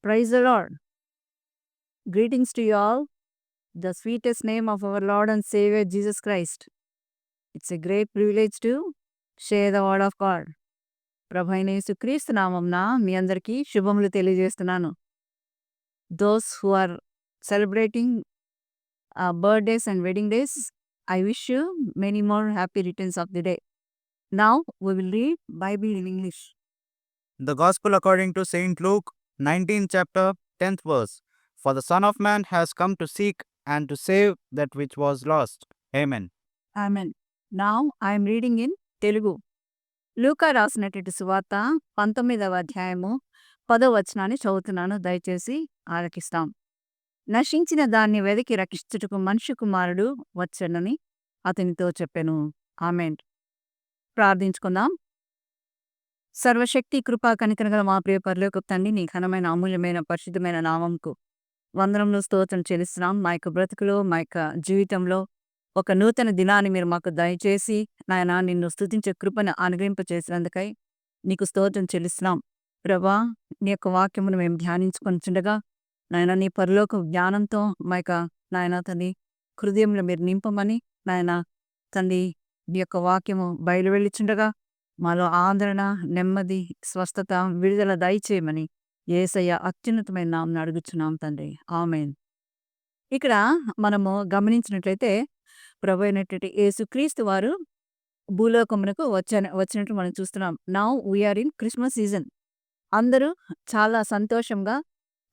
Praise the Lord. Greetings to you all. The sweetest name of our Lord and Savior Jesus Christ. It's a great privilege to share the word of God. ప్రభు అయిన యేసుక్రీస్తు నామంన మీ అందరికీ శుభములు తెలియజేస్తున్నాను. Those who are celebrating birthdays and wedding days, I wish you many more happy returns of the day. Now we will read Bible in English. The Gospel according to St. Luke, 19th chapter, 10th verse. For the Son of Man has come to seek and to save that which was lost. Amen. Amen. Now I am reading in Telugu. లూకా రాసినటువంటి సువార్త 19వ అధ్యాయము 10వ వచనాన్ని చదువుతున్నాను, దయచేసి ఆలకిస్తాం. నశించిన దాన్ని వెదికి రక్షించుటకు మనిషి కుమారుడు వచ్చెనని అతనితో చెప్పెను. ఆమేన్. ప్రార్థించుకుందాం. సర్వశక్తి కృపా కనికరగల మా ప్రియ పరలోకపు తండ్రి, నీ ఘనమైన అమూల్యమైన పరిశుద్ధమైన నామంకు వందనములు స్తోత్రం చెల్లిస్తున్నాం. మా యొక్క బ్రతుకులో, మా యొక్క జీవితంలో ఒక నూతన దినాన్ని మీరు మాకు దయచేసి నాయన నిన్ను స్తుతించే కృపను అనుగ్రహింపచేసినందుకై నీకు స్తోత్రం చెల్లిస్తున్నాం. ప్రభా, నీ యొక్క వాక్యమును మేము ధ్యానించుకొనిచుండగా నాయన నీ పరలోక జ్ఞానంతో మా యొక్క నాయన తండ్రి హృదయంలో మీరు నింపమని నాయన తండ్రి నీ యొక్క వాక్యము బయలు వెళ్ళిచుండగా మాలో ఆదరణ, నెమ్మది, స్వస్థత, విడుదల దయచేయమని యేసయ్య అత్యున్నతమైన నామమున అడుగుచున్నాం తండ్రి. ఆమేన్. ఇక్కడ మనము గమనించినట్లయితే ప్రభు అయినటువంటి యేసుక్రీస్తు వారు భూలోకమునకు వచ్చినట్టు మనం చూస్తున్నాం. Now we are in Christmas season. అందరూ చాలా సంతోషంగా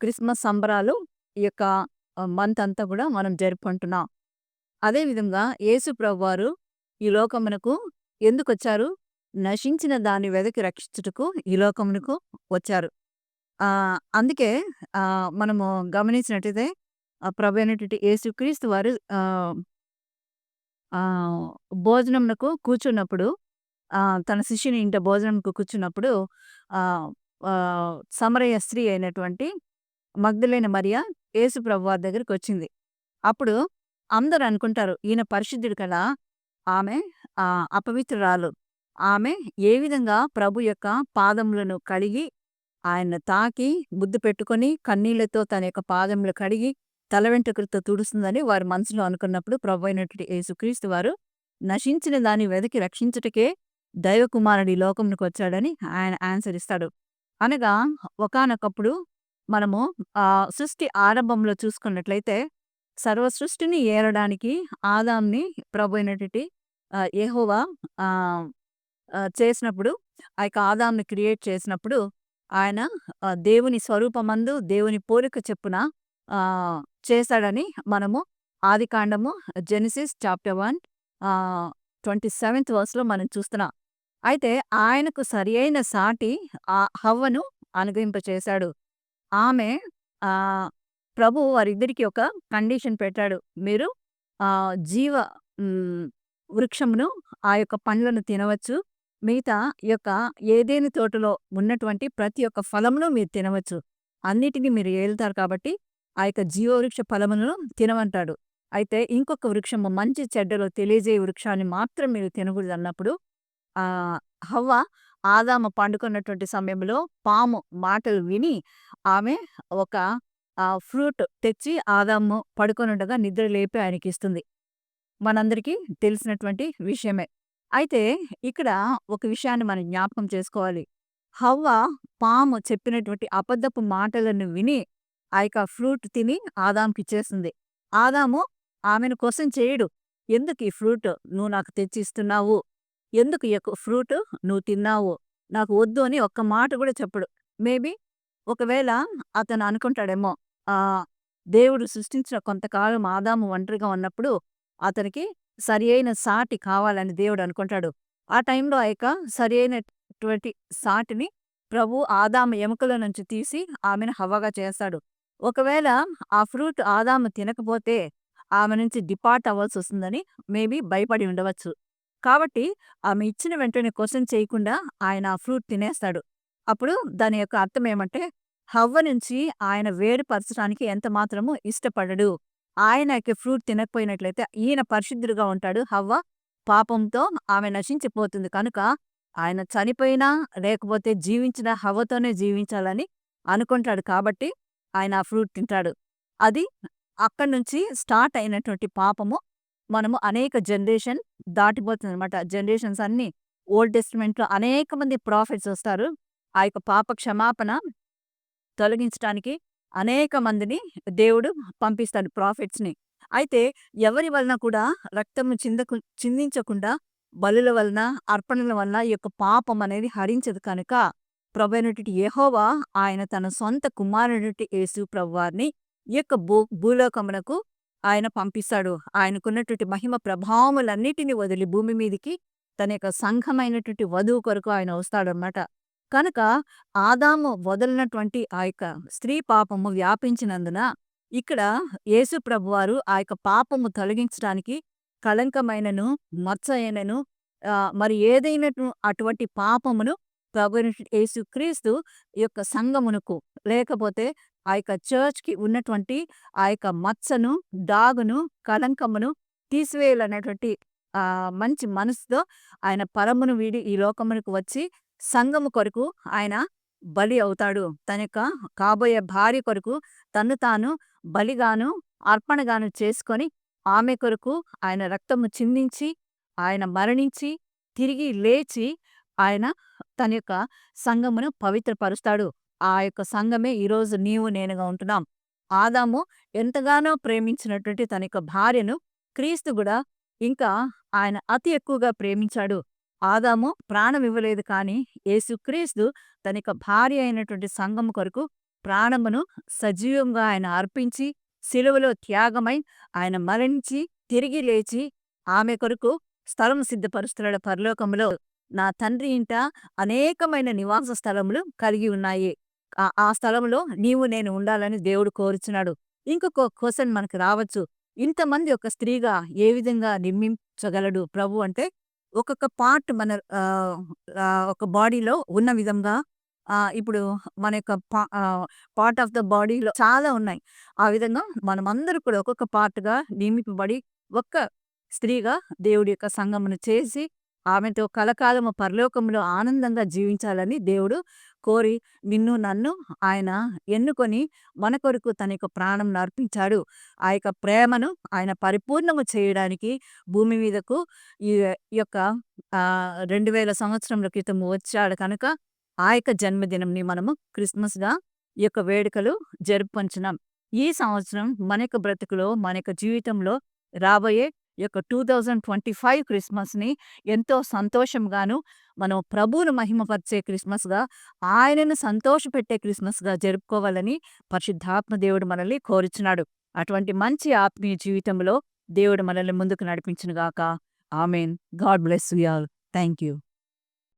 క్రిస్మస్ సంబరాలు ఈ యొక్క మంత్ అంతా కూడా మనం జరుపుకుంటున్నాం. అదేవిధంగా యేసు ప్రభు వారు ఈ లోకమునకు ఎందుకు వచ్చారు? నశించిన దాన్ని వెదకి రక్షించుటకు ఈ లోకమునకు వచ్చారు. అందుకే మనము గమనించినట్టయితే ప్రభు అయినటువంటి యేసుక్రీస్తు వారు భోజనమునకు కూర్చున్నప్పుడు తన శిష్యుని ఇంట భోజనంకు కూర్చున్నప్పుడు సమరయ స్త్రీ అయినటువంటి మగ్దలేన మరియ యేసు ప్రభు వారి దగ్గరికి వచ్చింది. అప్పుడు అందరూ అనుకుంటారు, ఈయన పరిశుద్ధుడు కదా, ఆమె అపవిత్రురాలు. ఆమె ఏ విధంగా ప్రభు యొక్క పాదములను కడిగి ఆయన తాకి ముద్దు పెట్టుకొని కన్నీళ్లతో తన యొక్క పాదములు కడిగి తల వెంట్రుకలతో తుడుస్తుందని వారి మనసులో అనుకున్నప్పుడు ప్రభు అయినటువంటి యేసుక్రీస్తు వారు నశించిన దాన్ని వెదకి రక్షించుటకే దైవకుమారుడు ఈ లోకమునకు వచ్చాడని ఆయన ఆన్సర్ ఇస్తాడు. అనగా ఒకానొకప్పుడు మనము సృష్టి ఆరంభంలో చూసుకున్నట్లయితే సర్వ సృష్టిని ఏలడానికి ఆదాంని ప్రభు అయినటువంటి యెహోవా చేసినప్పుడు, ఆ యొక్క ఆదాంని క్రియేట్ చేసినప్పుడు ఆయన దేవుని స్వరూపమందు దేవుని పోలిక చెప్పున చేశాడని మనము ఆదికాండము జెనసిస్ చాప్టర్ 1 27th verse మనం చూస్తున్నాం. అయితే ఆయనకు సరి అయిన సాటి హవ్వను అనుగ్రహింపచేశాడు. ఆమె ప్రభు వారిద్దరికి ఒక కండిషన్ పెట్టాడు. మీరు జీవ వృక్షమును ఆ యొక్క పండ్లను తినవచ్చు, మిగతా యొక్క ఏదేని తోటలో ఉన్నటువంటి ప్రతి ఒక్క ఫలమును మీరు తినవచ్చు, అన్నిటినీ మీరు ఏలుతారు కాబట్టి ఆ యొక్క జీవవృక్ష ఫలములను తినమంటాడు. అయితే ఇంకొక వృక్షము మంచి చెడ్డలో తెలియజేయ వృక్షాన్ని మాత్రం మీరు తినకూడదు అన్నప్పుడు హవ్వ ఆదాము పండుకున్నటువంటి సమయంలో పాము మాటలు విని ఆమె ఒక ఫ్రూట్ తెచ్చి ఆదాము పడుకొనుండగా నిద్ర లేపి ఆయనకి ఇస్తుంది. మనందరికీ తెలిసినటువంటి విషయమే. అయితే ఇక్కడ ఒక విషయాన్ని మనం జ్ఞాపకం చేసుకోవాలి. హవ్వ పాము చెప్పినటువంటి అబద్ధపు మాటలను విని ఆ యొక్క ఫ్రూట్ తిని ఆదాముకి ఇచ్చేస్తుంది. ఆదాము ఆమెను క్వశ్చన్ చేయడు, ఎందుకు ఈ ఫ్రూట్ నువ్వు నాకు తెచ్చి ఇస్తున్నావు, ఎందుకు ఈ యొక్క ఫ్రూట్ నువ్వు తిన్నావు, నాకు వద్దు అని ఒక్క మాట కూడా చెప్పడు. మేబీ ఒకవేళ అతను అనుకుంటాడేమో, దేవుడు సృష్టించిన కొంతకాలం ఆదాము ఒంటరిగా ఉన్నప్పుడు అతనికి సరి అయిన సాటి కావాలని దేవుడు అనుకుంటాడు. ఆ టైంలో ఆ యొక్క సరి అయినటువంటి సాటిని ప్రభు ఆదాము ఎముకల నుంచి తీసి ఆమెను హవ్వగా చేస్తాడు. ఒకవేళ ఆ ఫ్రూట్ ఆదాము తినకపోతే ఆమె నుంచి డిపార్ట్ అవ్వాల్సి వస్తుందని మేబీ భయపడి ఉండవచ్చు. కాబట్టి ఆమె ఇచ్చిన వెంటనే క్వశ్చన్ చేయకుండా ఆయన ఆ ఫ్రూట్ తినేస్తాడు. అప్పుడు దాని యొక్క అర్థం ఏమంటే, హవ్వ నుంచి ఆయన వేరుపరచడానికి ఎంత మాత్రము ఇష్టపడడు. ఆయన యొక్క ఫ్రూట్ తినకపోయినట్లయితే ఈయన పరిశుద్ధుడుగా ఉంటాడు, హవ్వ పాపంతో ఆమె నశించిపోతుంది. కనుక ఆయన చనిపోయినా లేకపోతే జీవించిన హవ్వతోనే జీవించాలని అనుకుంటాడు కాబట్టి ఆయన ఆ ఫ్రూట్ తింటాడు. అది అక్కడి నుంచి స్టార్ట్ అయినటువంటి పాపము మనము అనేక జనరేషన్ దాటిపోతుందనమాట. జనరేషన్స్ అన్నీ ఓల్డ్ టెస్టమెంట్‌లో అనేక మంది ప్రాఫెట్స్ వస్తారు. ఆ యొక్క పాప క్షమాపణ తొలగించటానికి అనేక మందిని దేవుడు పంపిస్తాడు ప్రాఫిట్స్‌ని. అయితే ఎవరి వలన కూడా రక్తము చిందించకుండా బలుల వలన, అర్పణల వలన ఈ యొక్క పాపం అనేది హరించదు కనుక ప్రభువైనటువంటి యెహోవా ఆయన తన సొంత కుమారుడైనటువంటి యేసు ప్రభువారిని ఈ యొక్క భూలోకమునకు ఆయన పంపిస్తాడు. ఆయనకున్నటువంటి మహిమ ప్రభావములన్నిటిని వదిలి భూమి మీదికి తన యొక్క సంఘమైనటువంటి వధువు కొరకు ఆయన వస్తాడనమాట. కనుక ఆదాము వదలినటువంటి ఆ యొక్క స్త్రీ పాపము వ్యాపించినందున ఇక్కడ యేసు ప్రభువారు ఆ యొక్క పాపము తొలగించడానికి కళంకమైనను మచ్చ అయినను మరి ఏదైనను అటువంటి పాపమును ప్రభువైనటువంటి యేసుక్రీస్తు ఈ యొక్క సంఘమునకు లేకపోతే ఆ యొక్క చర్చ్‌కి ఉన్నటువంటి ఆ యొక్క మచ్చను, డాగును, కళంకమును తీసివేయాలనేటువంటి మంచి మనసుతో ఆయన పరమును వీడి ఈ లోకమునకు వచ్చి సంఘము కొరకు ఆయన బలి అవుతాడు. తన యొక్క కాబోయే భార్య కొరకు తన్ను తాను బలిగాను, అర్పణగాను చేసుకొని ఆమె కొరకు ఆయన రక్తము చిందించి, ఆయన మరణించి, తిరిగి లేచి ఆయన తన యొక్క సంఘమును పవిత్రపరుస్తాడు. ఆ యొక్క సంఘమే ఈరోజు నీవు నేనుగా ఉంటున్నాం. ఆదాము ఎంతగానో ప్రేమించినటువంటి తన యొక్క భార్యను క్రీస్తు కూడా ఇంకా ఆయన అతి ఎక్కువగా ప్రేమించాడు. ఆదాము ప్రాణం ఇవ్వలేదు కానీ యేసుక్రీస్తు తన యొక్క భార్య అయినటువంటి సంఘము కొరకు ప్రాణమును సజీవంగా ఆయన అర్పించి సిలువలో త్యాగమై ఆయన మరణించి తిరిగి లేచి ఆమె కొరకు స్థలం సిద్ధపరుస్తున్నాడు పరలోకములో. నా తండ్రి ఇంట అనేకమైన నివాస స్థలములు కలిగి ఉన్నాయి. ఆ స్థలంలో నీవు నేను ఉండాలని దేవుడు కోరుచున్నాడు. ఇంకొక క్వశ్చన్ మనకు రావచ్చు. ఇంతమంది ఒక స్త్రీగా ఏ విధంగా నిర్మించగలడు ప్రభు అంటే, ఒక్కొక్క పార్ట్ మన ఒక బాడీలో ఉన్న విధంగా ఇప్పుడు మన యొక్క పార్ట్ ఆఫ్ ద బాడీలో చాలా ఉన్నాయి. ఆ విధంగా మనమందరూ కూడా ఒక్కొక్క పార్ట్‌గా నియమింపబడి ఒక్క స్త్రీగా దేవుడి యొక్క సంగమును చేసి ఆమెతో కలకాలము పరలోకంలో ఆనందంగా జీవించాలని దేవుడు కోరి నిన్ను నన్ను ఆయన ఎన్నుకొని మన కొరకు తన యొక్క ప్రాణంను అర్పించాడు. ఆ యొక్క ప్రేమను ఆయన పరిపూర్ణము చేయడానికి భూమి మీదకు ఈ ఈ యొక్క 2000 సంవత్సరముల క్రితం వచ్చాడు కనుక ఆ యొక్క జన్మదినంని మనము క్రిస్మస్‌గా ఈ యొక్క వేడుకలు జరుపుకొంచున్నాం. ఈ సంవత్సరం మన యొక్క బ్రతుకులో, మన యొక్క జీవితంలో రాబోయే ఈ యొక్క 2025 క్రిస్మస్‌ని ఎంతో సంతోషంగాను, మనం ప్రభువును మహిమపరిచే క్రిస్మస్‌గా, ఆయనను సంతోషపెట్టే క్రిస్మస్‌గా జరుపుకోవాలని పరిశుద్ధాత్మ దేవుడు మనల్ని కోరుచున్నాడు. అటువంటి మంచి ఆత్మీయ జీవితంలో దేవుడు మనల్ని ముందుకు నడిపించును గాక. Amen. God bless you all. Thank you.